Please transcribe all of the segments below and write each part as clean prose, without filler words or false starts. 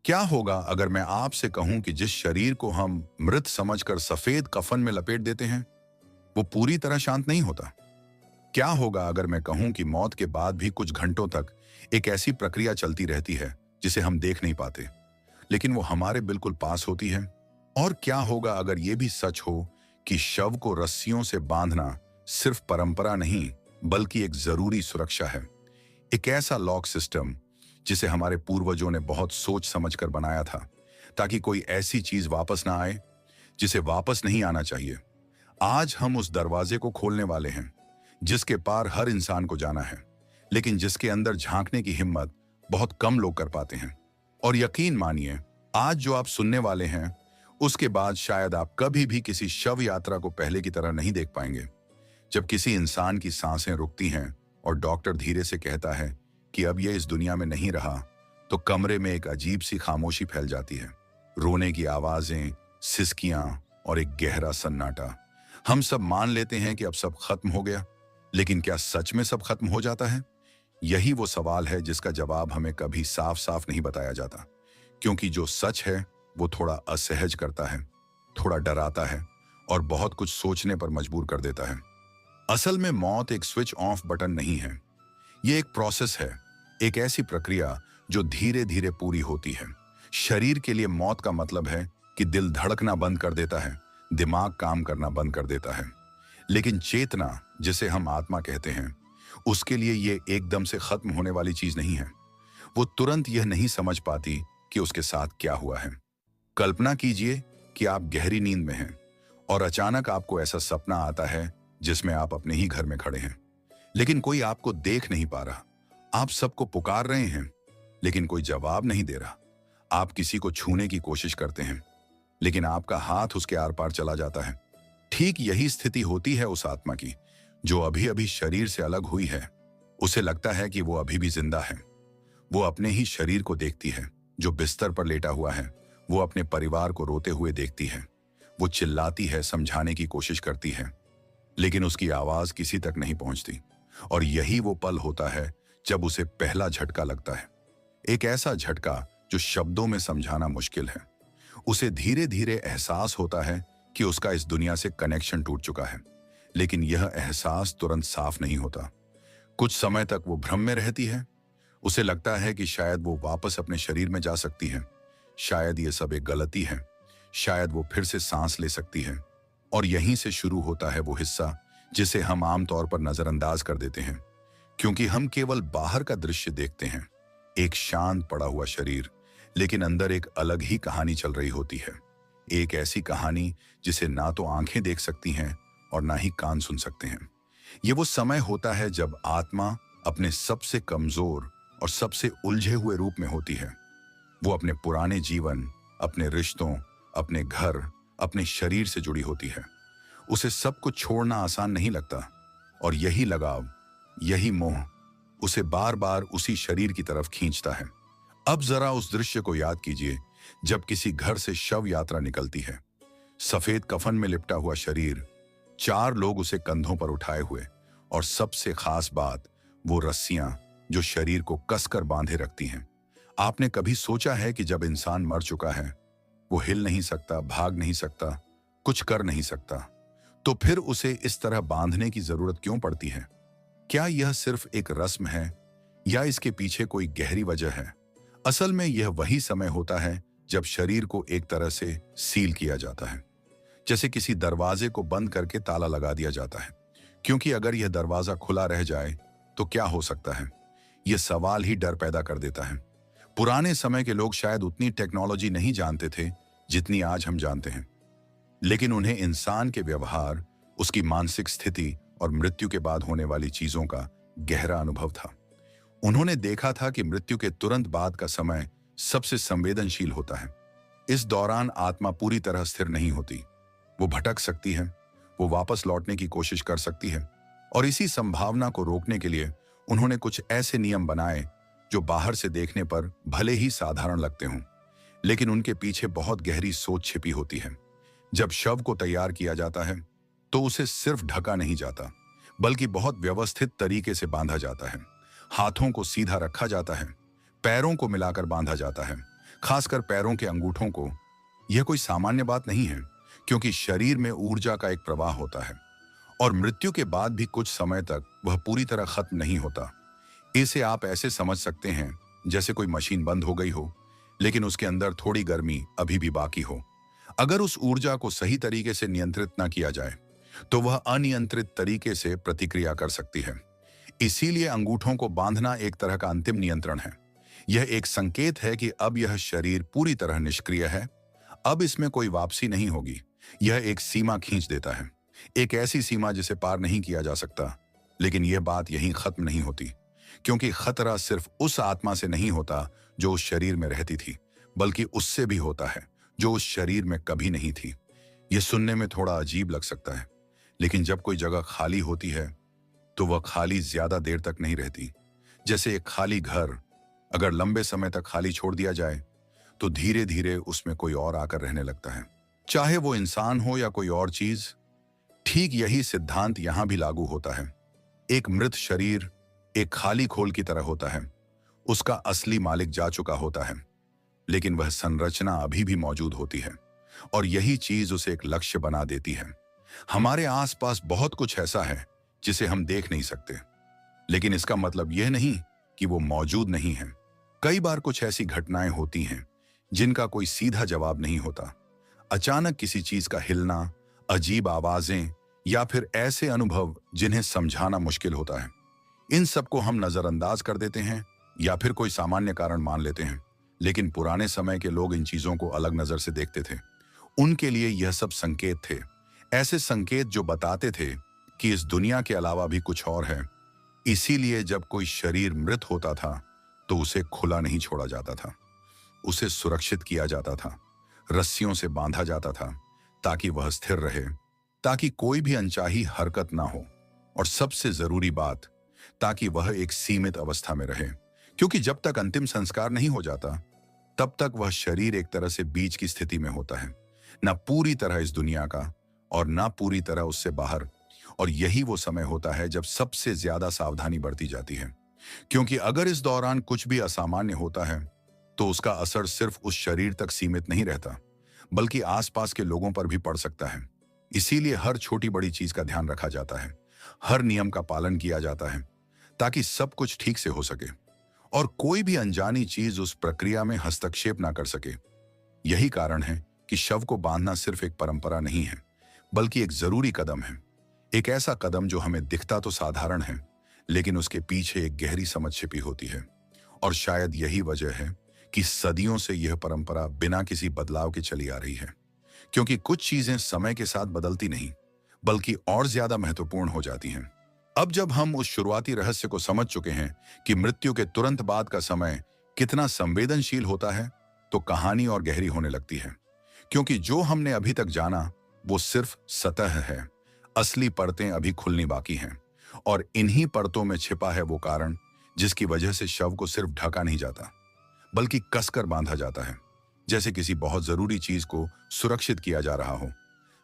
क्या होगा अगर मैं आपसे कहूं कि जिस शरीर को हम मृत समझकर सफेद कफन में लपेट देते हैं, वो पूरी तरह शांत नहीं होता? क्या होगा अगर मैं कहूं कि मौत के बाद भी कुछ घंटों तक एक ऐसी प्रक्रिया चलती रहती है जिसे हम देख नहीं पाते, लेकिन वो हमारे बिल्कुल पास होती है? और क्या होगा अगर ये भी सच हो कि शव को रस्सियों से बांधना सिर्फ परंपरा नहीं, बल्कि एक जरूरी सुरक्षा है? एक ऐसा लॉक सिस्टम जिसे हमारे पूर्वजों ने बहुत सोच समझकर बनाया था, ताकि कोई ऐसी चीज वापस ना आए जिसे वापस नहीं आना चाहिए। आज हम उस दरवाजे को खोलने वाले हैं जिसके पार हर इंसान को जाना है, लेकिन जिसके अंदर झांकने की हिम्मत बहुत कम लोग कर पाते हैं। और यकीन मानिए, आज जो आप सुनने वाले हैं उसके बाद शायद आप कभी भी किसी शव यात्रा को पहले की तरह नहीं देख पाएंगे। जब किसी इंसान की सांसें रुकती हैं और डॉक्टर धीरे से कहता है कि अब यह इस दुनिया में नहीं रहा, तो कमरे में एक अजीब सी खामोशी फैल जाती है। रोने की आवाजें, सिसकियां और एक गहरा सन्नाटा। हम सब मान लेते हैं कि अब सब खत्म हो गया, लेकिन क्या सच में सब खत्म हो जाता है? यही वो सवाल है जिसका जवाब हमें कभी साफ साफ नहीं बताया जाता, क्योंकि जो सच है वो थोड़ा असहज करता है, थोड़ा डराता है और बहुत कुछ सोचने पर मजबूर कर देता है। असल में मौत एक स्विच ऑफ बटन नहीं है, ये एक प्रोसेस है, एक ऐसी प्रक्रिया जो धीरे धीरे पूरी होती है। शरीर के लिए मौत का मतलब है कि दिल धड़कना बंद कर देता है, दिमाग काम करना बंद कर देता है। लेकिन चेतना, जिसे हम आत्मा कहते हैं, उसके लिए ये एकदम से खत्म होने वाली चीज नहीं है। वो तुरंत यह नहीं समझ पाती कि उसके साथ क्या हुआ है। कल्पना कीजिए कि आप गहरी नींद में हैं और अचानक आपको ऐसा सपना आता है जिसमें आप अपने ही घर में खड़े हैं, लेकिन कोई आपको देख नहीं पा रहा। आप सबको पुकार रहे हैं, लेकिन कोई जवाब नहीं दे रहा। आप किसी को छूने की कोशिश करते हैं, लेकिन आपका हाथ उसके आर पार चला जाता है। ठीक यही स्थिति होती है उस आत्मा की जो अभी अभी शरीर से अलग हुई है। उसे लगता है कि वो अभी भी जिंदा है। वो अपने ही शरीर को देखती है जो बिस्तर पर लेटा हुआ है। वो अपने परिवार को रोते हुए देखती है। वो चिल्लाती है, समझाने की कोशिश करती है, लेकिन उसकी आवाज किसी तक नहीं पहुंचती। और यही वो पल होता है जब उसे पहला झटका लगता है, एक ऐसा झटका जो शब्दों में समझाना मुश्किल है। उसे धीरे धीरे एहसास होता है कि उसका इस दुनिया से कनेक्शन टूट चुका है, लेकिन यह एहसास तुरंत साफ नहीं होता। कुछ समय तक वो भ्रम में रहती है। उसे लगता है कि शायद वो वापस अपने शरीर में जा सकती है, शायद ये सब एक गलती है, शायद वो फिर से सांस ले सकती है। और यहीं से शुरू होता है वो हिस्सा जिसे हम आमतौर पर नजरअंदाज कर देते हैं, क्योंकि हम केवल बाहर का दृश्य देखते हैं, एक शांत पड़ा हुआ शरीर, लेकिन अंदर एक अलग ही कहानी चल रही होती है। एक ऐसी कहानी जिसे ना तो आंखें देख सकती हैं और ना ही कान सुन सकते हैं। ये वो समय होता है जब आत्मा अपने सबसे कमजोर और सबसे उलझे हुए रूप में होती है। वो अपने पुराने जीवन, अपने रिश्तों, अपने घर, अपने शरीर से जुड़ी होती है। उसे सब कुछ छोड़ना आसान नहीं लगता, और यही लगाव, यही मोह उसे बार बार उसी शरीर की तरफ खींचता है। अब जरा उस दृश्य को याद कीजिए जब किसी घर से शव यात्रा निकलती है। सफेद कफन में लिपटा हुआ शरीर, 4 लोग उसे कंधों पर उठाए हुए, और सबसे खास बात, वो रस्सियां जो शरीर को कसकर बांधे रखती हैं। आपने कभी सोचा है कि जब इंसान मर चुका है, वो हिल नहीं सकता, भाग नहीं सकता, कुछ कर नहीं सकता, तो फिर उसे इस तरह बांधने की जरूरत क्यों पड़ती है? क्या यह सिर्फ एक रस्म है या इसके पीछे कोई गहरी वजह है? असल में यह वही समय होता है जब शरीर को एक तरह से सील किया जाता है, जैसे किसी दरवाजे को बंद करके ताला लगा दिया जाता है। क्योंकि अगर यह दरवाजा खुला रह जाए तो क्या हो सकता है? यह सवाल ही डर पैदा कर देता है। पुराने समय के लोग शायद उतनी टेक्नोलॉजी नहीं जानते थे जितनी आज हम जानते हैं, लेकिन उन्हें इंसान के व्यवहार, उसकी मानसिक स्थिति और मृत्यु के बाद होने वाली चीजों का गहरा अनुभव था। उन्होंने देखा था कि मृत्यु के तुरंत बाद का समय सबसे संवेदनशील होता है। इस दौरान आत्मा पूरी तरह स्थिर नहीं होती। वो भटक सकती है, वो वापस लौटने की कोशिश कर सकती है, और इसी संभावना को रोकने के लिए उन्होंने कुछ ऐसे नियम बनाए जो बाहर से देखने पर भले ही साधारण लगते हों, लेकिन उनके पीछे बहुत गहरी सोच छिपी होती है। जब शव को तैयार किया जाता है तो उसे सिर्फ ढका नहीं जाता, बल्कि बहुत व्यवस्थित तरीके से बांधा जाता है। हाथों को सीधा रखा जाता है, पैरों को मिलाकर बांधा जाता है, खासकर पैरों के अंगूठों को। यह कोई सामान्य बात नहीं है, क्योंकि शरीर में ऊर्जा का एक प्रवाह होता है और मृत्यु के बाद भी कुछ समय तक वह पूरी तरह खत्म नहीं होता। इसे आप ऐसे समझ सकते हैं जैसे कोई मशीन बंद हो गई हो, लेकिन उसके अंदर थोड़ी गर्मी अभी भी बाकी हो। अगर उस ऊर्जा को सही तरीके से नियंत्रित ना किया जाए तो वह अनियंत्रित तरीके से प्रतिक्रिया कर सकती है। इसीलिए अंगूठों को बांधना एक तरह का अंतिम नियंत्रण है। यह एक संकेत है कि अब यह शरीर पूरी तरह निष्क्रिय है, अब इसमें कोई वापसी नहीं होगी। यह एक सीमा खींच देता है, एक ऐसी सीमा जिसे पार नहीं किया जा सकता। लेकिन यह बात यहीं खत्म नहीं होती, क्योंकि खतरा सिर्फ उस आत्मा से नहीं होता जो उस शरीर में रहती थी, बल्कि उससे भी होता है जो उस शरीर में कभी नहीं थी। यह सुनने में थोड़ा अजीब लग सकता है, लेकिन जब कोई जगह खाली होती है तो वह खाली ज्यादा देर तक नहीं रहती। जैसे एक खाली घर अगर लंबे समय तक खाली छोड़ दिया जाए तो धीरे धीरे उसमें कोई और आकर रहने लगता है, चाहे वो इंसान हो या कोई और चीज। ठीक यही सिद्धांत यहां भी लागू होता है। एक मृत शरीर एक खाली खोल की तरह होता है, उसका असली मालिक जा चुका होता है, लेकिन वह संरचना अभी भी मौजूद होती है और यही चीज उसे एक लक्ष्य बना देती है। हमारे आसपास बहुत कुछ ऐसा है जिसे हम देख नहीं सकते, लेकिन इसका मतलब यह नहीं कि वो मौजूद नहीं है। कई बार कुछ ऐसी घटनाएं होती हैं जिनका कोई सीधा जवाब नहीं होता। अचानक किसी चीज का हिलना, अजीब आवाजें या फिर ऐसे अनुभव जिन्हें समझाना मुश्किल होता है। इन सबको हम नजरअंदाज कर देते हैं या फिर कोई सामान्य कारण मान लेते हैं, लेकिन पुराने समय के लोग इन चीजों को अलग नजर से देखते थे। उनके लिए यह सब संकेत थे, ऐसे संकेत जो बताते थे कि इस दुनिया के अलावा भी कुछ और है। इसीलिए जब कोई शरीर मृत होता था तो उसे खुला नहीं छोड़ा जाता था, उसे सुरक्षित किया जाता था, रस्सियों से बांधा जाता था ताकि वह स्थिर रहे, ताकि कोई भी अनचाही हरकत ना हो, और सबसे जरूरी बात, ताकि वह एक सीमित अवस्था में रहे। क्योंकि जब तक अंतिम संस्कार नहीं हो जाता तब तक वह शरीर एक तरह से बीच की स्थिति में होता है, ना पूरी तरह इस दुनिया का और ना पूरी तरह उससे बाहर। और यही वो समय होता है जब सबसे ज्यादा सावधानी बरती जाती है, क्योंकि अगर इस दौरान कुछ भी असामान्य होता है तो उसका असर सिर्फ उस शरीर तक सीमित नहीं रहता, बल्कि आसपास के लोगों पर भी पड़ सकता है। इसीलिए हर छोटी बड़ी चीज का ध्यान रखा जाता है, हर नियम का पालन किया जाता है, ताकि सब कुछ ठीक से हो सके और कोई भी अनजानी चीज उस प्रक्रिया में हस्तक्षेप ना कर सके। यही कारण है कि शव को बांधना सिर्फ एक परंपरा नहीं है, बल्कि एक जरूरी कदम है। एक ऐसा कदम जो हमें दिखता तो साधारण है, लेकिन उसके पीछे एक गहरी समझ छिपी होती है। और शायद यही वजह है कि सदियों से यह परंपरा बिना किसी बदलाव के चली आ रही है, क्योंकि कुछ चीजें समय के साथ बदलती नहीं, बल्कि और ज्यादा महत्वपूर्ण हो जाती हैं। अब जब हम उस शुरुआती रहस्य को समझ चुके हैं कि मृत्यु के तुरंत बाद का समय कितना संवेदनशील होता है, तो कहानी और गहरी होने लगती है। क्योंकि जो हमने अभी तक जाना वो सिर्फ सतह है, असली परतें अभी खुलनी बाकी हैं। और इन्हीं परतों में छिपा है वो कारण जिसकी वजह से शव को सिर्फ ढका नहीं जाता, बल्कि कसकर बांधा जाता है, जैसे किसी बहुत जरूरी चीज को सुरक्षित किया जा रहा हो।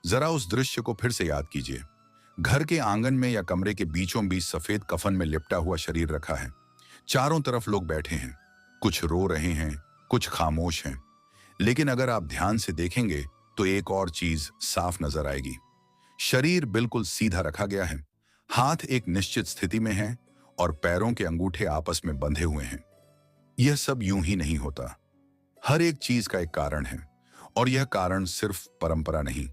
जरा उस दृश्य को फिर से याद कीजिए। घर के आंगन में या कमरे के बीचों बीच सफेद कफन में लिपटा हुआ शरीर रखा है। चारों तरफ लोग बैठे हैं, कुछ रो रहे हैं, कुछ खामोश हैं। लेकिन अगर आप ध्यान से देखेंगे तो एक और चीज साफ नजर आएगी। शरीर बिल्कुल सीधा रखा गया है, हाथ एक निश्चित स्थिति में है और पैरों के अंगूठे आपस में बंधे हुए हैं। यह सब यूं ही नहीं होता, हर एक चीज का एक कारण है, और यह कारण सिर्फ परंपरा नहीं,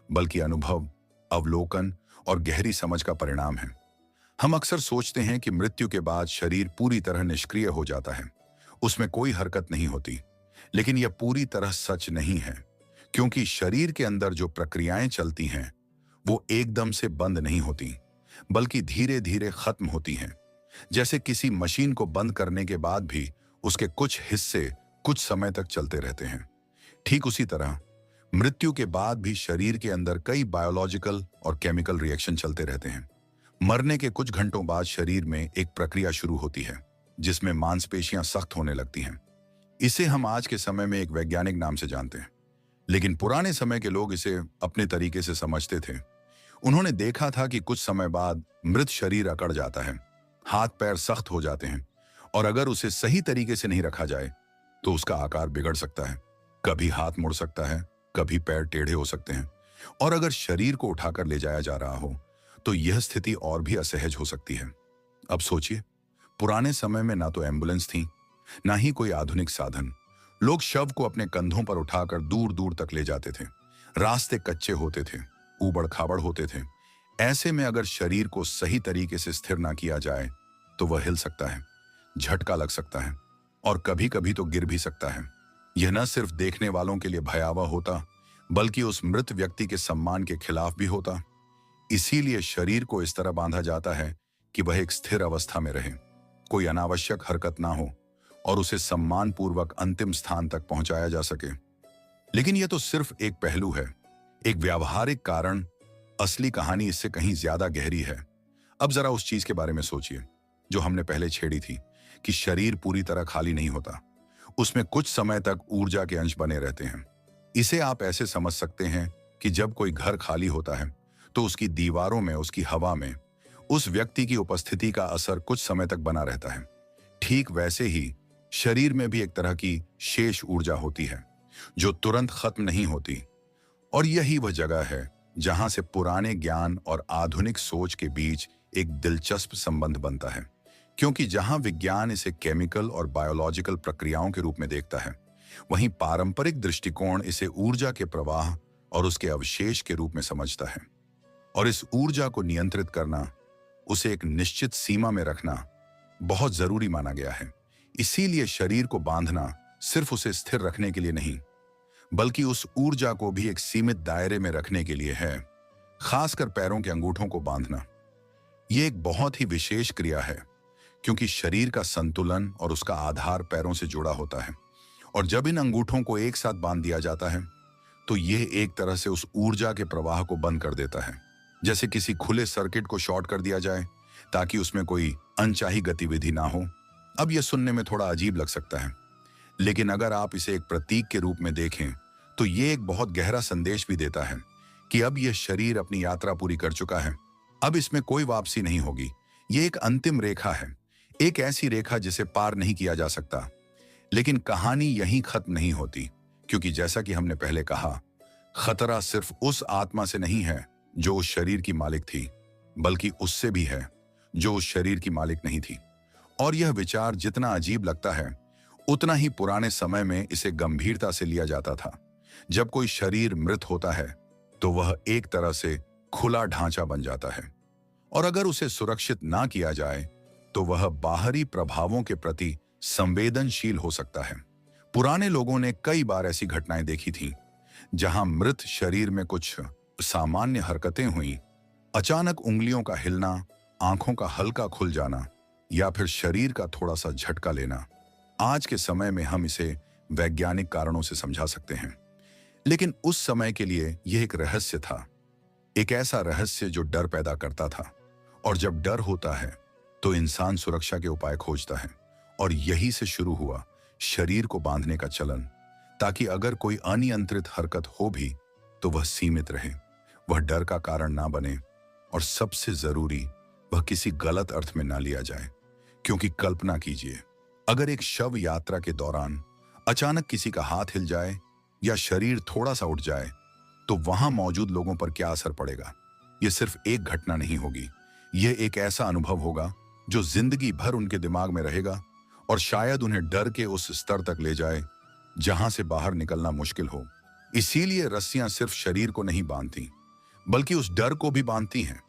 बल्कि अनुभव, अवलोकन और गहरी समझ का परिणाम है। हम अक्सर सोचते हैं कि मृत्यु के बाद शरीर पूरी तरह निष्क्रिय हो जाता है, उसमें कोई हरकत नहीं होती, लेकिन यह पूरी तरह सच नहीं है, क्योंकि शरीर के अंदर जो प्रक्रियाएं चलती हैं वो एकदम से बंद नहीं होती, बल्कि धीरे धीरे खत्म होती हैं। जैसे किसी मशीन को बंद करने के बाद भी उसके कुछ हिस्से कुछ समय तक चलते रहते हैं, ठीक उसी तरह मृत्यु के बाद भी शरीर के अंदर कई बायोलॉजिकल और केमिकल रिएक्शन चलते रहते हैं। मरने के कुछ घंटों बाद शरीर में एक प्रक्रिया शुरू होती है जिसमें मांसपेशियां सख्त होने लगती हैं। इसे हम आज के समय में एक वैज्ञानिक नाम से जानते हैं, लेकिन पुराने समय के लोग इसे अपने तरीके से समझते थे। उन्होंने देखा था कि कुछ समय बाद मृत शरीर अकड़ जाता है, हाथ पैर सख्त हो जाते हैं, और अगर उसे सही तरीके से नहीं रखा जाए तो उसका आकार बिगड़ सकता है। कभी हाथ मुड़ सकता है, कभी पैर टेढ़े हो सकते हैं। और अगर शरीर को उठाकर ले जाया जा रहा हो तो यह स्थिति और भी असहज हो सकती है। अब सोचिए, पुराने समय में ना तो एम्बुलेंस थी, ना ही कोई आधुनिक साधन। लोग शव को अपने कंधों पर उठाकर दूर दूर तक ले जाते थे। रास्ते कच्चे होते थे, ऊबड़ खाबड़ होते थे। ऐसे में अगर शरीर को सही तरीके से स्थिर ना किया जाए तो वह हिल सकता है, झटका लग सकता है और कभी कभी तो गिर भी सकता है। यह न सिर्फ देखने वालों के लिए भयावह होता, बल्कि उस मृत व्यक्ति के सम्मान के खिलाफ भी होता। इसीलिए शरीर को इस तरह बांधा जाता है कि वह एक स्थिर अवस्था में रहे, कोई अनावश्यक हरकत ना हो और उसे सम्मानपूर्वक अंतिम स्थान तक पहुंचाया जा सके। लेकिन यह तो सिर्फ एक पहलू है, एक व्यावहारिक कारण। असली कहानी इससे कहीं ज्यादा गहरी है। अब जरा उस चीज के बारे में सोचिए जो हमने पहले छेड़ी थी, कि शरीर पूरी तरह खाली नहीं होता। उसमें कुछ समय तक ऊर्जा के अंश बने रहते हैं। इसे आप ऐसे समझ सकते हैं कि जब कोई घर खाली होता है तो उसकी दीवारों में, उसकी हवा में उस व्यक्ति की उपस्थिति का असर कुछ समय तक बना रहता है। ठीक वैसे ही शरीर में भी एक तरह की शेष ऊर्जा होती है जो तुरंत खत्म नहीं होती। और यही वह जगह है जहां से पुराने ज्ञान और आधुनिक सोच के बीच एक दिलचस्प संबंध बनता है। क्योंकि जहां विज्ञान इसे केमिकल और बायोलॉजिकल प्रक्रियाओं के रूप में देखता है, वहीं पारंपरिक दृष्टिकोण इसे ऊर्जा के प्रवाह और उसके अवशेष के रूप में समझता है। और इस ऊर्जा को नियंत्रित करना, उसे एक निश्चित सीमा में रखना बहुत जरूरी माना गया है। इसीलिए शरीर को बांधना सिर्फ उसे स्थिर रखने के लिए नहीं, बल्कि उस ऊर्जा को भी एक सीमित दायरे में रखने के लिए है। खासकर पैरों के अंगूठों को बांधना यह एक बहुत ही विशेष क्रिया है, क्योंकि शरीर का संतुलन और उसका आधार पैरों से जुड़ा होता है। और जब इन अंगूठों को एक साथ बांध दिया जाता है तो यह एक तरह से उस ऊर्जा के प्रवाह को बंद कर देता है, जैसे किसी खुले सर्किट को शॉर्ट कर दिया जाए ताकि उसमें कोई अनचाही गतिविधि ना हो। अब यह सुनने में थोड़ा अजीब लग सकता है, लेकिन अगर आप इसे एक प्रतीक के रूप में देखें तो यह एक बहुत गहरा संदेश भी देता है कि अब यह शरीर अपनी यात्रा पूरी कर चुका है। अब इसमें कोई वापसी नहीं होगी। यह एक अंतिम रेखा है, एक ऐसी रेखा जिसे पार नहीं किया जा सकता। लेकिन कहानी यहीं खत्म नहीं होती, क्योंकि जैसा कि हमने पहले कहा, खतरा सिर्फ उस आत्मा से नहीं है जो उस शरीर की मालिक थी, बल्कि उससे भी है जो उस शरीर की मालिक नहीं थी। और यह विचार जितना अजीब लगता है, उतना ही पुराने समय में इसे गंभीरता से लिया जाता था। जब कोई शरीर मृत होता है तो वह एक तरह से खुला ढांचा बन जाता है, और अगर उसे सुरक्षित ना किया जाए तो वह बाहरी प्रभावों के प्रति संवेदनशील हो सकता है। पुराने लोगों ने कई बार ऐसी घटनाएं देखी थीं, जहां मृत शरीर में कुछ सामान्य हरकतें हुई, अचानक उंगलियों का हिलना, आंखों का हल्का खुल जाना या फिर शरीर का थोड़ा सा झटका लेना। आज के समय में हम इसे वैज्ञानिक कारणों से समझा सकते हैं, लेकिन उस समय के लिए यह एक रहस्य था, एक ऐसा रहस्य जो डर पैदा करता था। और जब डर होता है तो इंसान सुरक्षा के उपाय खोजता है, और यही से शुरू हुआ शरीर को बांधने का चलन, ताकि अगर कोई अनियंत्रित हरकत हो भी तो वह सीमित रहे, वह डर का कारण ना बने, और सबसे जरूरी, वह किसी गलत अर्थ में ना लिया जाए। क्योंकि कल्पना कीजिए, अगर एक शव यात्रा के दौरान अचानक किसी का हाथ हिल जाए या शरीर थोड़ा सा उठ जाए तो वहां मौजूद लोगों पर क्या असर पड़ेगा। यह सिर्फ एक घटना नहीं होगी, यह एक ऐसा अनुभव होगा जो जिंदगी भर उनके दिमाग में रहेगा, और शायद उन्हें डर के उस स्तर तक ले जाए जहां से बाहर निकलना मुश्किल हो। इसीलिए रस्सियां सिर्फ शरीर को नहीं बांधती, बल्कि उस डर को भी बांधती हैं,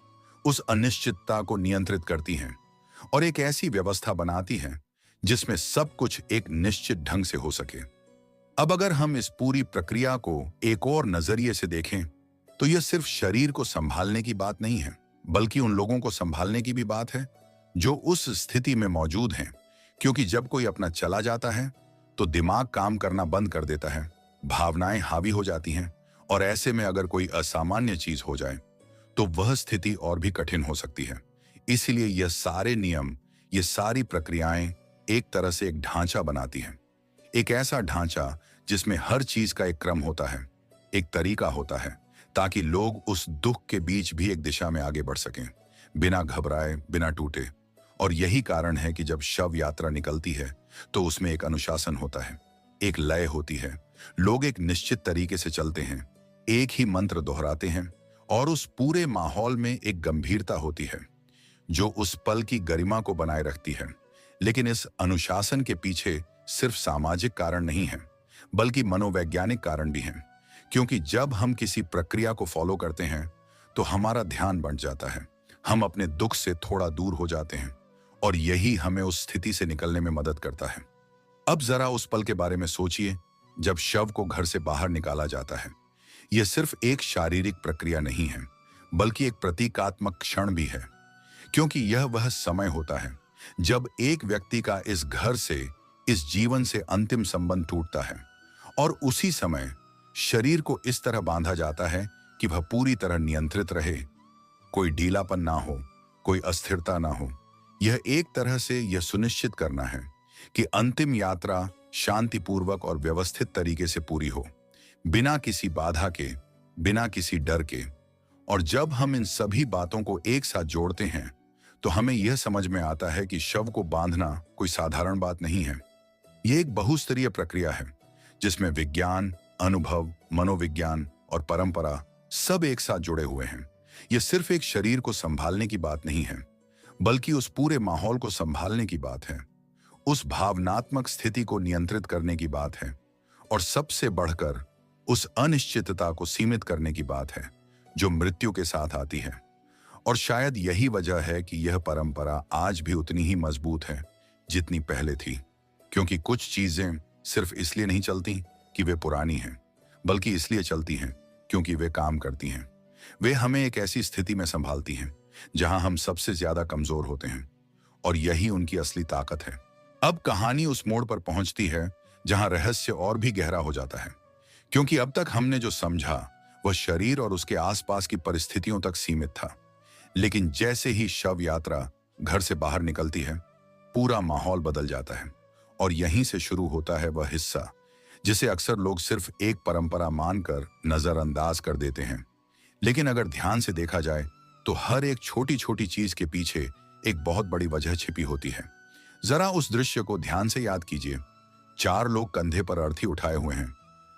उस अनिश्चितता को नियंत्रित करती हैं, और एक ऐसी व्यवस्था बनाती हैं जिसमें सब कुछ एक निश्चित ढंग से हो सके। अब अगर हम इस पूरी प्रक्रिया को एक और नजरिए से देखें तो यह सिर्फ शरीर को संभालने की बात नहीं है, बल्कि उन लोगों को संभालने की भी बात है जो उस स्थिति में मौजूद हैं। क्योंकि जब कोई अपना चला जाता है तो दिमाग काम करना बंद कर देता है, भावनाएं हावी हो जाती हैं, और ऐसे में अगर कोई असामान्य चीज हो जाए तो वह स्थिति और भी कठिन हो सकती है। इसलिए यह सारे नियम, ये सारी प्रक्रियाएं एक तरह से एक ढांचा बनाती हैं, एक ऐसा ढांचा जिसमें हर चीज का एक क्रम होता है, एक तरीका होता है, ताकि लोग उस दुख के बीच भी एक दिशा में आगे बढ़ सकें, बिना घबराए, बिना टूटे। और यही कारण है कि जब शव यात्रा निकलती है तो उसमें एक अनुशासन होता है, एक लय होती है। लोग एक निश्चित तरीके से चलते हैं, एक ही मंत्र दोहराते हैं, और उस पूरे माहौल में एक गंभीरता होती है जो उस पल की गरिमा को बनाए रखती है। लेकिन इस अनुशासन के पीछे सिर्फ सामाजिक कारण नहीं है, बल्कि मनोवैज्ञानिक कारण भी हैं। क्योंकि जब हम किसी प्रक्रिया को फॉलो करते हैं तो हमारा ध्यान बढ़ जाता है, हम अपने दुख से थोड़ा दूर हो जाते हैं, और यही हमें उस स्थिति से निकलने में मदद करता है। अब जरा उस पल के बारे में सोचिए जब शव को घर से बाहर निकाला जाता है। यह सिर्फ एक शारीरिक प्रक्रिया नहीं है, बल्कि एक प्रतीकात्मक क्षण भी है। क्योंकि यह वह समय होता है जब एक व्यक्ति का इस घर से, इस जीवन से अंतिम संबंध टूटता है, और उसी समय शरीर को इस तरह बांधा जाता है कि वह पूरी तरह नियंत्रित रहे, कोई ढीलापन ना हो, कोई अस्थिरता ना हो। यह एक तरह से यह सुनिश्चित करना है कि अंतिम यात्रा शांतिपूर्वक और व्यवस्थित तरीके से पूरी हो, बिना किसी बाधा के, बिना किसी डर के। और जब हम इन सभी बातों को एक साथ जोड़ते हैं तो हमें यह समझ में आता है कि शव को बांधना कोई साधारण बात नहीं है। यह एक बहुस्तरीय प्रक्रिया है जिसमें विज्ञान, अनुभव, मनोविज्ञान और परंपरा सब एक साथ जुड़े हुए हैं। यह सिर्फ एक शरीर को संभालने की बात नहीं है, बल्कि उस पूरे माहौल को संभालने की बात है, उस भावनात्मक स्थिति को नियंत्रित करने की बात है, और सबसे बढ़कर उस अनिश्चितता को सीमित करने की बात है जो मृत्यु के साथ आती है। और शायद यही वजह है कि यह परंपरा आज भी उतनी ही मजबूत है जितनी पहले थी। क्योंकि कुछ चीजें सिर्फ इसलिए नहीं चलती कि वे पुरानी हैं, बल्कि इसलिए चलती हैं क्योंकि वे काम करती हैं। वे हमें एक ऐसी स्थिति में संभालती हैं जहां हम सबसे ज्यादा कमजोर होते हैं, और यही उनकी असली ताकत है। अब कहानी उस मोड़ पर पहुंचती है जहां रहस्य और भी गहरा हो जाता है। क्योंकि अब तक हमने जो समझा वह शरीर और उसके आसपास की परिस्थितियों तक सीमित था। लेकिन जैसे ही शव यात्रा घर से बाहर निकलती है, पूरा माहौल बदल जाता है। और यहीं से शुरू होता है वह हिस्सा जिसे अक्सर लोग सिर्फ एक परंपरा मानकर नजरअंदाज कर देते हैं। लेकिन अगर ध्यान से देखा जाए तो हर एक छोटी छोटी चीज के पीछे एक बहुत बड़ी वजह छिपी होती है। जरा उस दृश्य को ध्यान से याद कीजिए। 4 लोग कंधे पर अर्थी उठाए हुए हैं,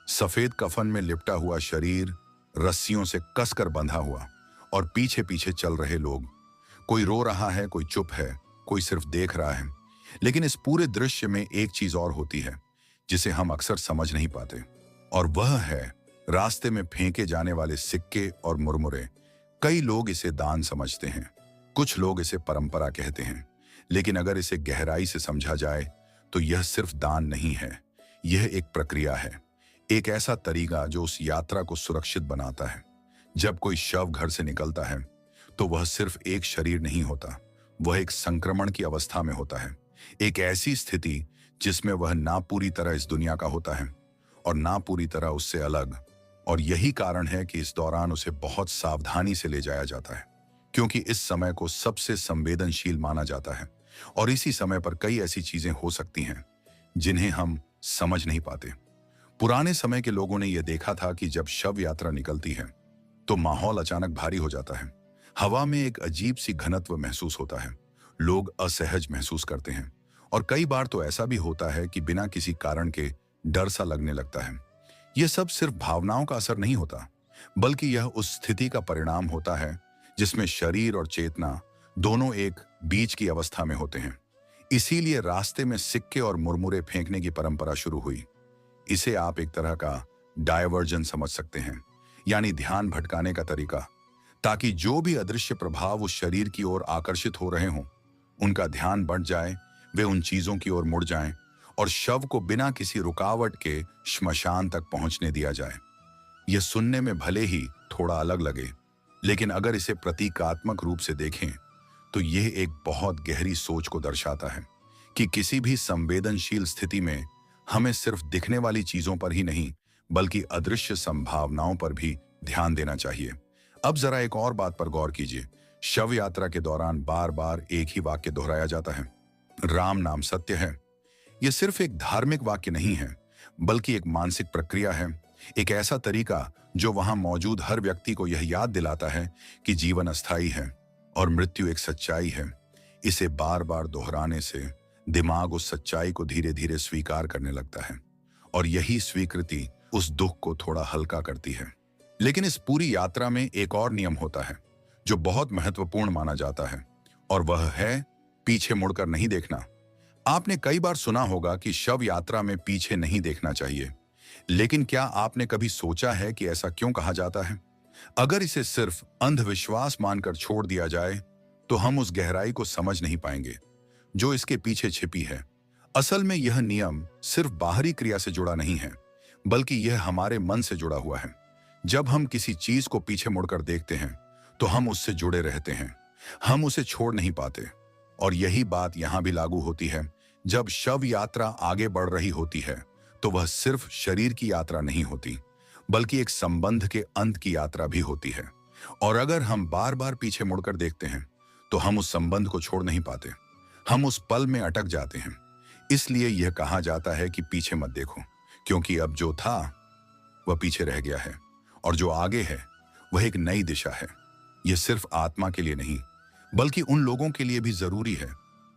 सफेद कफन में लिपटा हुआ शरीर रस्सियों से कसकर बंधा हुआ, और पीछे पीछे चल रहे लोग। कोई रो रहा है, कोई चुप है, कोई सिर्फ देख रहा है। लेकिन इस पूरे दृश्य में एक चीज और होती है जिसे हम अक्सर समझ नहीं पाते, और वह है रास्ते में फेंके जाने वाले सिक्के और मुरमुरे। कई लोग इसे दान समझते हैं, कुछ लोग इसे परंपरा कहते हैं। लेकिन अगर इसे गहराई से समझा जाए तो यह सिर्फ दान नहीं है, यह एक प्रक्रिया है, एक ऐसा तरीका जो उस यात्रा को सुरक्षित बनाता है। जब कोई शव घर से निकलता है तो वह सिर्फ एक शरीर नहीं होता, वह एक संक्रमण की अवस्था में होता है, एक ऐसी स्थिति जिसमें वह ना पूरी तरह इस दुनिया का होता है और ना पूरी तरह उससे अलग। और यही कारण है कि इस दौरान उसे बहुत सावधानी से ले जाया जाता है, क्योंकि इस समय को सबसे संवेदनशील माना जाता है, और इसी समय पर कई ऐसी चीजें हो सकती हैं जिन्हें हम समझ नहीं पाते। पुराने समय के लोगों ने यह देखा था कि जब शव यात्रा निकलती है तो माहौल अचानक भारी हो जाता है। हवा में एक अजीब सी घनत्व महसूस होता है, लोग असहज महसूस करते हैं, और कई बार तो ऐसा भी होता है कि बिना किसी कारण के डर सा लगने लगता है। यह सब सिर्फ भावनाओं का असर नहीं होता, बल्कि यह उस स्थिति का परिणाम होता है जिसमें शरीर और चेतना दोनों एक बीच की अवस्था में होते हैं। इसीलिए रास्ते में सिक्के और मुरमुरे फेंकने की परंपरा शुरू हुई। इसे आप एक तरह का डायवर्जन समझ सकते हैं, यानी ध्यान भटकाने का तरीका, ताकि जो भी अदृश्य प्रभाव उस शरीर की ओर आकर्षित हो रहे हों, उनका ध्यान बढ़ जाए, वे उन चीजों की ओर मुड़ जाएं, और शव को बिना किसी रुकावट के श्मशान तक पहुंचने दिया जाए। यह सुनने में भले ही थोड़ा अलग लगे, लेकिन अगर इसे प्रतीकात्मक रूप से देखें तो यह एक बहुत गहरी सोच को दर्शाता है कि किसी भी संवेदनशील स्थिति में हमें सिर्फ दिखने वाली चीजों पर ही नहीं, बल्कि अदृश्य संभावनाओं पर भी ध्यान देना चाहिए। अब जरा एक और बात पर गौर कीजिए। शव यात्रा के दौरान बार बार एक ही वाक्य दोहराया जाता है, राम नाम सत्य है। यह सिर्फ एक धार्मिक वाक्य नहीं है, बल्कि एक मानसिक प्रक्रिया है, एक ऐसा तरीका जो वहां मौजूद हर व्यक्ति को यह याद दिलाता है कि जीवन अस्थायी है और मृत्यु एक सच्चाई है। इसे बार बार दोहराने से दिमाग उस सच्चाई को धीरे धीरे स्वीकार करने लगता है, और यही स्वीकृति उस दुख को थोड़ा हल्का करती है। लेकिन इस पूरी यात्रा में एक और नियम होता है जो बहुत महत्वपूर्ण माना जाता है, और वह है पीछे मुड़कर नहीं देखना। आपने कई बार सुना होगा कि शव यात्रा में पीछे नहीं देखना चाहिए, लेकिन क्या आपने कभी सोचा है कि ऐसा क्यों कहा जाता है? अगर इसे सिर्फ अंधविश्वास मानकर छोड़ दिया जाए तो हम उस गहराई को समझ नहीं पाएंगे जो इसके पीछे छिपी है। असल में यह नियम सिर्फ बाहरी क्रिया से जुड़ा नहीं है, बल्कि यह हमारे मन से जुड़ा हुआ है। जब हम किसी चीज को पीछे मुड़कर देखते हैं तो हम उससे जुड़े रहते हैं, हम उसे छोड़ नहीं पाते। और यही बात यहां भी लागू होती है। जब शव यात्रा आगे बढ़ रही होती है तो वह सिर्फ शरीर की यात्रा नहीं होती, बल्कि एक संबंध के अंत की यात्रा भी होती है। और अगर हम बार बार पीछे मुड़कर देखते हैं तो हम उस संबंध को छोड़ नहीं पाते, हम उस पल में अटक जाते हैं। इसलिए यह कहा जाता है कि पीछे मत देखो, क्योंकि अब जो था वह पीछे रह गया है और जो आगे है वह एक नई दिशा है। यह सिर्फ आत्मा के लिए नहीं, बल्कि उन लोगों के लिए भी जरूरी है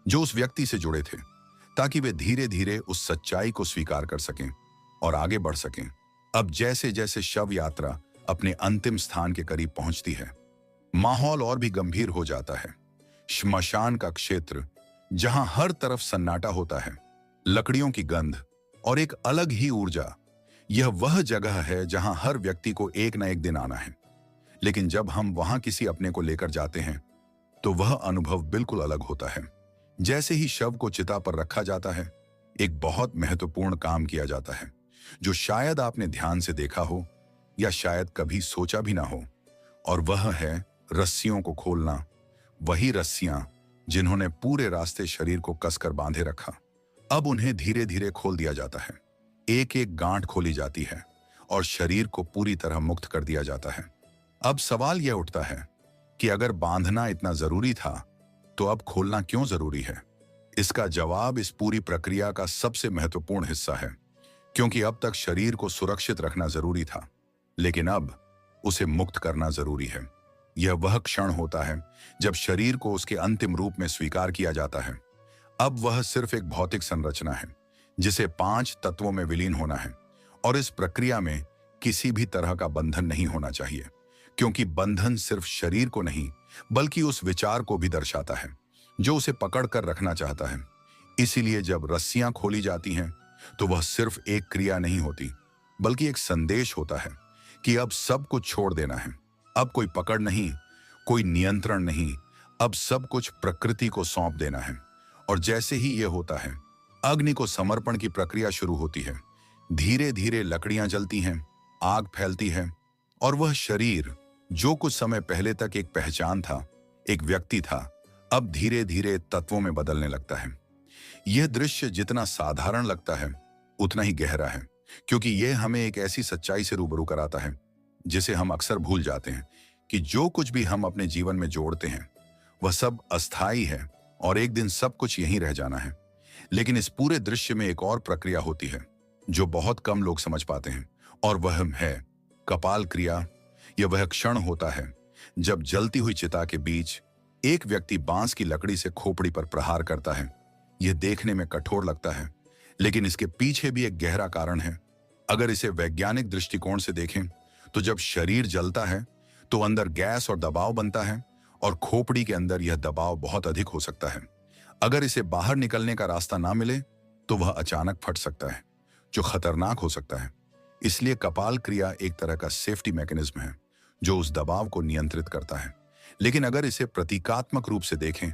जो उस व्यक्ति से जुड़े थे, ताकि वे धीरे धीरे उस सच्चाई को स्वीकार कर सकें और आगे बढ़ सकें। अब जैसे जैसे शव यात्रा अपने अंतिम स्थान के करीब पहुंचती है, माहौल और भी गंभीर हो जाता है। श्मशान का क्षेत्र, जहां हर तरफ सन्नाटा होता है, लकड़ियों की गंध और एक अलग ही ऊर्जा, यह वह जगह है जहां हर व्यक्ति को एक न एक दिन आना है। लेकिन जब हम वहां किसी अपने को लेकर जाते हैं तो वह अनुभव बिल्कुल अलग होता है। जैसे ही शव को चिता पर रखा जाता है, एक बहुत महत्वपूर्ण काम किया जाता है जो शायद आपने ध्यान से देखा हो या शायद कभी सोचा भी ना हो, और वह है रस्सियों को खोलना। वही रस्सियां जिन्होंने पूरे रास्ते शरीर को कसकर बांधे रखा, अब उन्हें धीरे धीरे खोल दिया जाता है। एक एक गांठ खोली जाती है और शरीर को पूरी तरह मुक्त कर दिया जाता है। अब सवाल यह उठता है कि अगर बांधना इतना जरूरी था तो अब खोलना क्यों जरूरी है? इसका जवाब इस पूरी प्रक्रिया का सबसे महत्वपूर्ण हिस्सा है, क्योंकि अब तक शरीर को सुरक्षित रखना जरूरी था, लेकिन अब उसे मुक्त करना जरूरी है। यह वह क्षण होता है जब शरीर को उसके अंतिम रूप में स्वीकार किया जाता है। अब वह सिर्फ एक भौतिक संरचना है जिसे 5 तत्वों में विलीन होना है, और इस प्रक्रिया में किसी भी तरह का बंधन नहीं होना चाहिए, क्योंकि बंधन सिर्फ शरीर को नहीं बल्कि उस विचार को भी दर्शाता है जो उसे पकड़ कर रखना चाहता है। इसीलिए जब रस्सियां खोली जाती हैं तो वह सिर्फ एक क्रिया नहीं होती, बल्कि एक संदेश होता है कि अब सब कुछ छोड़ देना है। अब कोई पकड़ नहीं, कोई नियंत्रण नहीं, अब सब कुछ प्रकृति को सौंप देना है। और जैसे ही यह होता है, अग्नि को समर्पण की प्रक्रिया शुरू होती है। धीरे धीरे लकड़ियां जलती हैं, आग फैलती है, और वह शरीर जो कुछ समय पहले तक एक पहचान था, एक व्यक्ति था, अब धीरे धीरे तत्वों में बदलने लगता है। यह दृश्य जितना साधारण लगता है उतना ही गहरा है, क्योंकि यह हमें एक ऐसी सच्चाई से रूबरू कराता है जिसे हम अक्सर भूल जाते हैं, कि जो कुछ भी हम अपने जीवन में जोड़ते हैं वह सब अस्थायी है और एक दिन सब कुछ यहीं रह जाना है। लेकिन इस पूरे दृश्य में एक और प्रक्रिया होती है जो बहुत कम लोग समझ पाते हैं, और वह है कपाल क्रिया। यह वह क्षण होता है जब जलती हुई चिता के बीच एक व्यक्ति बांस की लकड़ी से खोपड़ी पर प्रहार करता है। यह देखने में कठोर लगता है, लेकिन इसके पीछे भी एक गहरा कारण है। अगर इसे वैज्ञानिक दृष्टिकोण से देखें तो जब शरीर जलता है तो अंदर गैस और दबाव बनता है, और खोपड़ी के अंदर यह दबाव बहुत अधिक हो सकता है। अगर इसे बाहर निकलने का रास्ता ना मिले तो वह अचानक फट सकता है, जो खतरनाक हो सकता है। इसलिए कपाल क्रिया एक तरह का सेफ्टी मैकेनिज्म है जो उस दबाव को नियंत्रित करता है। लेकिन अगर इसे प्रतीकात्मक रूप से देखें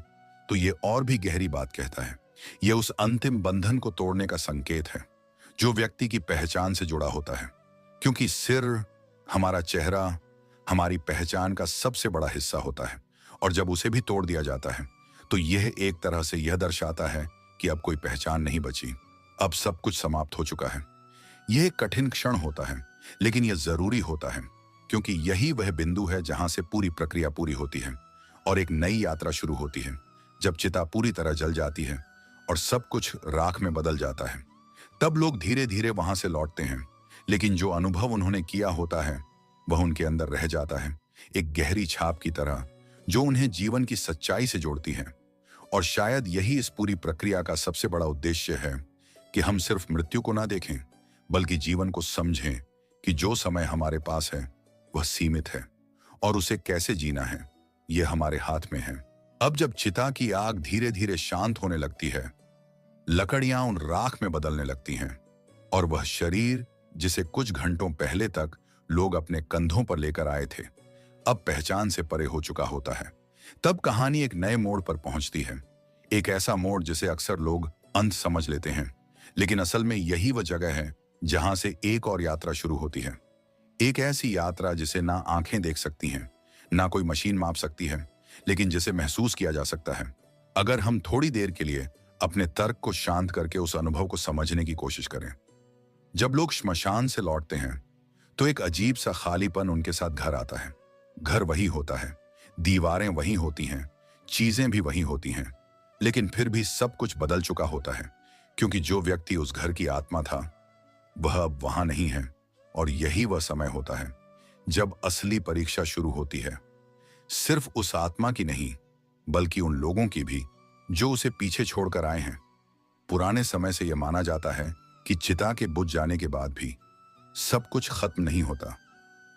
तो यह और भी गहरी बात कहता है। यह उस अंतिम बंधन को तोड़ने का संकेत है जो व्यक्ति की पहचान से जुड़ा होता है, क्योंकि सिर, हमारा चेहरा, हमारी पहचान का सबसे बड़ा हिस्सा होता है, और जब उसे भी तोड़ दिया जाता है तो यह एक तरह से यह दर्शाता है कि अब कोई पहचान नहीं बची, अब सब कुछ समाप्त हो चुका है। यह एक कठिन क्षण होता है, लेकिन यह जरूरी होता है, क्योंकि यही वह बिंदु है जहां से पूरी प्रक्रिया पूरी होती है और एक नई यात्रा शुरू होती है। जब चिता पूरी तरह जल जाती है और सब कुछ राख में बदल जाता है, तब लोग धीरे धीरे वहां से लौटते हैं, लेकिन जो अनुभव उन्होंने किया होता है वह उनके अंदर रह जाता है, एक गहरी छाप की तरह जो उन्हें जीवन की सच्चाई से जोड़ती है। और शायद यही इस पूरी प्रक्रिया का सबसे बड़ा उद्देश्य है कि हम सिर्फ मृत्यु को ना देखें, बल्कि जीवन को समझें कि जो समय हमारे पास है वह सीमित है और उसे कैसे जीना है यह हमारे हाथ में है। अब जब चिता की आग धीरे धीरे शांत होने लगती है, लकड़ियां उन राख में बदलने लगती हैं और वह शरीर जिसे कुछ घंटों पहले तक लोग अपने कंधों पर लेकर आए थे, अब पहचान से परे हो चुका होता है। तब कहानी एक नए मोड़ पर पहुंचती है। एक ऐसा मोड़ जिसे अक्सर लोग अंत समझ लेते हैं, लेकिन असल में यही वह जगह है जहां से एक और यात्रा शुरू होती है। एक ऐसी यात्रा जिसे ना आंखें देख सकती हैं, ना कोई मशीन माप सकती है, लेकिन जिसे महसूस किया जा सकता है अगर हम थोड़ी देर के लिए अपने तर्क को शांत करके उस अनुभव को समझने की कोशिश करें। जब लोग श्मशान से लौटते हैं तो एक अजीब सा खालीपन उनके साथ घर आता है। घर वही होता है, दीवारें वही होती हैं, चीजें भी वही होती हैं, लेकिन फिर भी सब कुछ बदल चुका होता है, क्योंकि जो व्यक्ति उस घर की आत्मा था वह अब वहां नहीं है। और यही वह समय होता है जब असली परीक्षा शुरू होती है, सिर्फ उस आत्मा की नहीं बल्कि उन लोगों की भी जो उसे पीछे छोड़कर आए हैं। पुराने समय से यह माना जाता है कि चिता के बुझ जाने के बाद भी सब कुछ खत्म नहीं होता,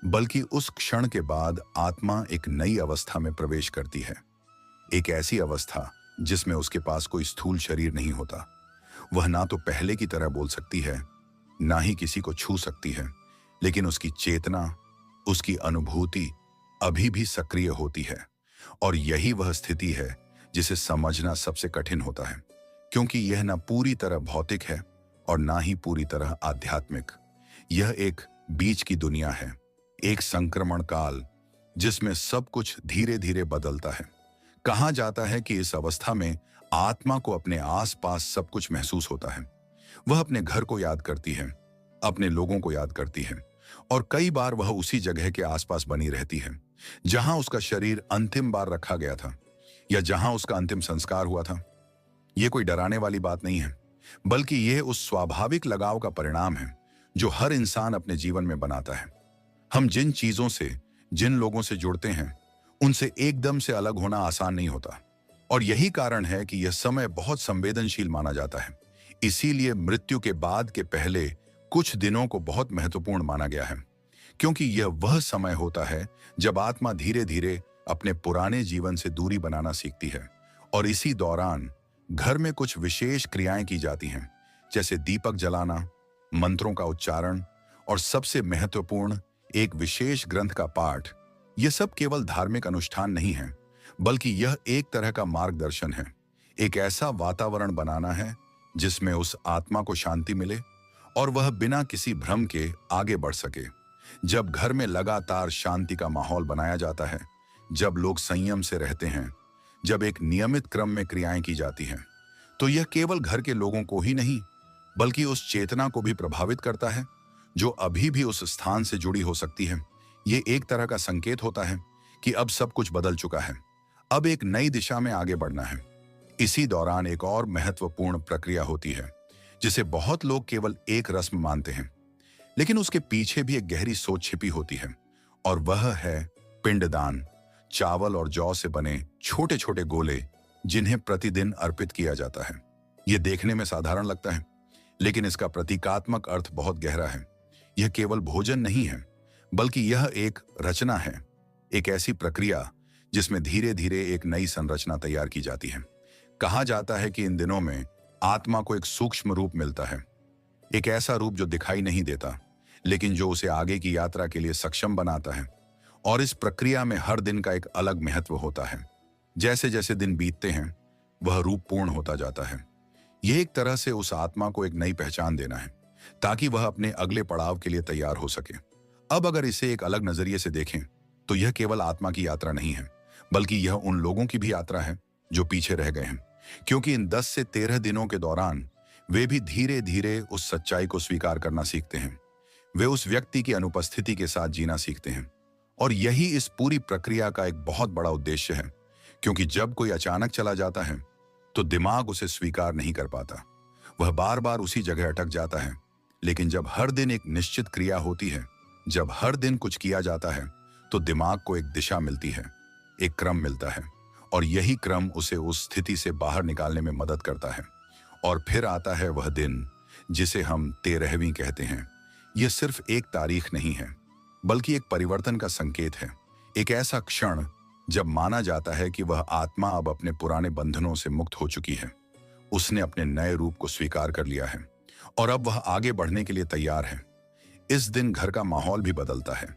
बल्कि उस क्षण के बाद आत्मा एक नई अवस्था में प्रवेश करती है। एक ऐसी अवस्था जिसमें उसके पास कोई स्थूल शरीर नहीं होता। वह ना तो पहले की तरह बोल सकती है, ना ही किसी को छू सकती है, लेकिन उसकी चेतना, उसकी अनुभूति अभी भी सक्रिय होती है। और यही वह स्थिति है जिसे समझना सबसे कठिन होता है, क्योंकि यह ना पूरी तरह भौतिक है और ना ही पूरी तरह आध्यात्मिक। यह एक बीच की दुनिया है, एक संक्रमण काल जिसमें सब कुछ धीरे धीरे बदलता है। कहा जाता है कि इस अवस्था में आत्मा को अपने आसपास सब कुछ महसूस होता है। वह अपने घर को याद करती है, अपने लोगों को याद करती है, और कई बार वह उसी जगह के आसपास बनी रहती है जहां उसका शरीर अंतिम बार रखा गया था या जहां उसका अंतिम संस्कार हुआ था। यह कोई डराने वाली बात नहीं है, बल्कि यह उस स्वाभाविक लगाव का परिणाम है जो हर इंसान अपने जीवन में बनाता है। हम जिन चीजों से, जिन लोगों से जुड़ते हैं, उनसे एकदम से अलग होना आसान नहीं होता, और यही कारण है कि यह समय बहुत संवेदनशील माना जाता है। इसीलिए मृत्यु के बाद के पहले कुछ दिनों को बहुत महत्वपूर्ण माना गया है, क्योंकि यह वह समय होता है जब आत्मा धीरे धीरे अपने पुराने जीवन से दूरी बनाना सीखती है। और इसी दौरान घर में कुछ विशेष क्रियाएं की जाती हैं, जैसे दीपक जलाना, मंत्रों का उच्चारण और सबसे महत्वपूर्ण एक विशेष ग्रंथ का पाठ। यह सब केवल धार्मिक अनुष्ठान नहीं है, बल्कि यह एक तरह का मार्गदर्शन है। एक ऐसा वातावरण बनाना है जिसमें उस आत्मा को शांति मिले और वह बिना किसी भ्रम के आगे बढ़ सके। जब घर में लगातार शांति का माहौल बनाया जाता है, जब लोग संयम से रहते हैं, जब एक नियमित क्रम में क्रियाएं की जाती हैं, तो यह केवल घर के लोगों को ही नहीं बल्कि उस चेतना को भी प्रभावित करता है जो अभी भी उस स्थान से जुड़ी हो सकती है। ये एक तरह का संकेत होता है कि अब सब कुछ बदल चुका है, अब एक नई दिशा में आगे बढ़ना है। इसी दौरान एक और महत्वपूर्ण प्रक्रिया होती है जिसे बहुत लोग केवल एक रस्म मानते हैं, लेकिन उसके पीछे भी एक गहरी सोच छिपी होती है, और वह है पिंडदान। चावल और जौ से बने छोटे छोटे गोले जिन्हें प्रतिदिन अर्पित किया जाता है। यह देखने में साधारण लगता है, लेकिन इसका प्रतीकात्मक अर्थ बहुत गहरा है। यह केवल भोजन नहीं है, बल्कि यह एक रचना है, एक ऐसी प्रक्रिया जिसमें धीरे धीरे एक नई संरचना तैयार की जाती है। कहा जाता है कि इन दिनों में आत्मा को एक सूक्ष्म रूप मिलता है, एक ऐसा रूप जो दिखाई नहीं देता, लेकिन जो उसे आगे की यात्रा के लिए सक्षम बनाता है। और इस प्रक्रिया में हर दिन का एक अलग महत्व होता है। जैसे जैसे दिन बीतते हैं, वह रूप पूर्ण होता जाता है। यह एक तरह से उस आत्मा को एक नई पहचान देना है, ताकि वह अपने अगले पड़ाव के लिए तैयार हो सके। अब अगर इसे एक अलग नजरिए से देखें, तो यह केवल आत्मा की यात्रा नहीं है, बल्कि यह उन लोगों की भी यात्रा है जो पीछे रह गए हैं, क्योंकि इन 10 से 13 दिनों के दौरान वे भी धीरे धीरे उस सच्चाई को स्वीकार करना सीखते हैं। वे उस व्यक्ति की अनुपस्थिति के साथ जीना सीखते हैं। और यही इस पूरी प्रक्रिया का एक बहुत बड़ा उद्देश्य है, क्योंकि जब कोई अचानक चला जाता है तो दिमाग उसे स्वीकार नहीं कर पाता। वह बार बार उसी जगह अटक जाता है। लेकिन जब हर दिन एक निश्चित क्रिया होती है, जब हर दिन कुछ किया जाता है, तो दिमाग को एक दिशा मिलती है, एक क्रम मिलता है, और यही क्रम उसे उस स्थिति से बाहर निकालने में मदद करता है। और फिर आता है वह दिन जिसे हम 13वीं कहते हैं, यह सिर्फ एक तारीख नहीं है, बल्कि एक परिवर्तन का संकेत है। एक ऐसा क्षण जब माना जाता है कि वह आत्मा अब अपने पुराने बंधनों से मुक्त हो चुकी है, उसने अपने नए रूप को स्वीकार कर लिया है और अब वह आगे बढ़ने के लिए तैयार है। इस दिन घर का माहौल भी बदलता है।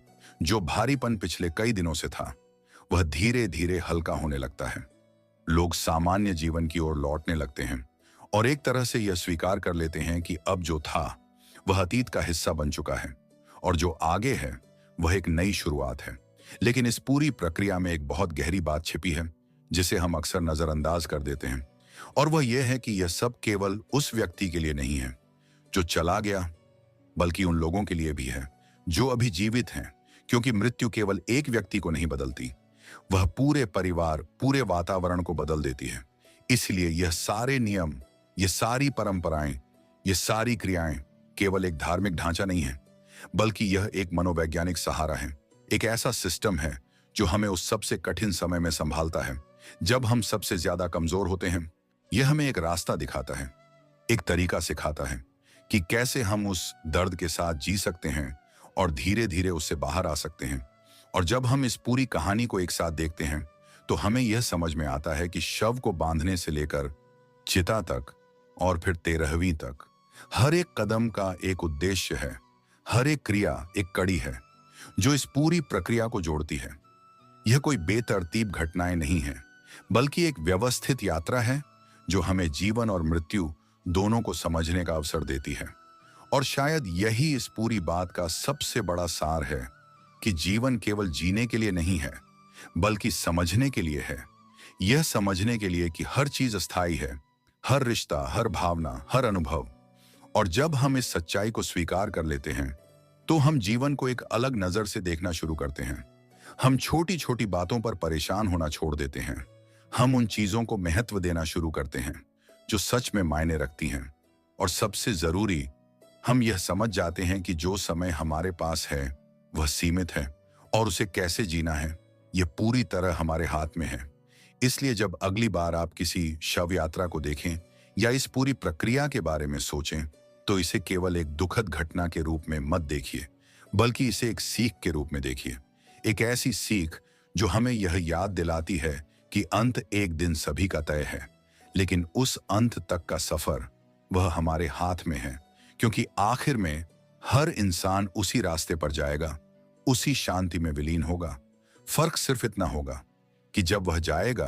जो भारीपन पिछले कई दिनों से था, वह धीरे धीरे हल्का होने लगता है। लोग सामान्य जीवन की ओर लौटने लगते हैं और एक तरह से यह स्वीकार कर लेते हैं कि अब जो था वह अतीत का हिस्सा बन चुका है और जो आगे है वह एक नई शुरुआत है। लेकिन इस पूरी प्रक्रिया में एक बहुत गहरी बात छिपी है, जिसे हम अक्सर नजरअंदाज कर देते हैं, और वह यह है कि यह सब केवल उस व्यक्ति के लिए नहीं है जो चला गया, बल्कि उन लोगों के लिए भी है जो अभी जीवित हैं, क्योंकि मृत्यु केवल एक व्यक्ति को नहीं बदलती, वह पूरे परिवार, पूरे वातावरण को बदल देती है। इसलिए यह सारे नियम, ये सारी परंपराएं, ये सारी क्रियाएं केवल एक धार्मिक ढांचा नहीं है, बल्कि यह एक मनोवैज्ञानिक सहारा है। एक ऐसा सिस्टम है जो हमें उस सबसे कठिन समय में संभालता है, जब हम सबसे ज्यादा कमजोर होते हैं। यह हमें एक रास्ता दिखाता है, एक तरीका सिखाता है कि कैसे हम उस दर्द के साथ जी सकते हैं और धीरे धीरे उससे बाहर आ सकते हैं। और जब हम इस पूरी कहानी को एक साथ देखते हैं, तो हमें यह समझ में आता है कि शव को बांधने से लेकर चिता तक और फिर 13वीं तक, हर एक कदम का एक उद्देश्य है, हर एक क्रिया एक कड़ी है जो इस पूरी प्रक्रिया को जोड़ती है। यह कोई बेतरतीब घटनाएं नहीं है, बल्कि एक व्यवस्थित यात्रा है जो हमें जीवन और मृत्यु दोनों को समझने का अवसर देती है। और शायद यही इस पूरी बात का सबसे बड़ा सार है कि जीवन केवल जीने के लिए नहीं है, बल्कि समझने के लिए है। यह समझने के लिए कि हर चीज अस्थायी है, हर रिश्ता, हर भावना, हर अनुभव। और जब हम इस सच्चाई को स्वीकार कर लेते हैं, तो हम जीवन को एक अलग नजर से देखना शुरू करते हैं। हम छोटी छोटी बातों पर परेशान होना छोड़ देते हैं। हम उन चीजों को महत्व देना शुरू करते हैं जो सच में मायने रखती हैं। और सबसे जरूरी, हम यह समझ जाते हैं कि जो समय हमारे पास है वह सीमित है और उसे कैसे जीना है यह पूरी तरह हमारे हाथ में है। इसलिए जब अगली बार आप किसी शव यात्रा को देखें या इस पूरी प्रक्रिया के बारे में सोचें, तो इसे केवल एक दुखद घटना के रूप में मत देखिए, बल्कि इसे एक सीख के रूप में देखिए। एक ऐसी सीख जो हमें यह याद दिलाती है कि अंत एक दिन सभी का तय है, लेकिन उस अंत तक का सफर वह हमारे हाथ में है, क्योंकि आखिर में हर इंसान उसी रास्ते पर जाएगा, उसी शांति में विलीन होगा। फर्क सिर्फ इतना होगा कि जब वह जाएगा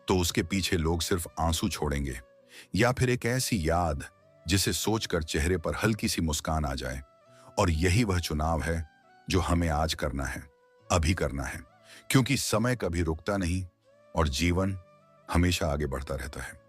तो उसके पीछे लोग सिर्फ आंसू छोड़ेंगे या फिर एक ऐसी याद जिसे सोचकर चेहरे पर हल्की सी मुस्कान आ जाए। और यही वह चुनाव है जो हमें आज करना है, अभी करना है, क्योंकि समय कभी रुकता नहीं और जीवन हमेशा आगे बढ़ता रहता है।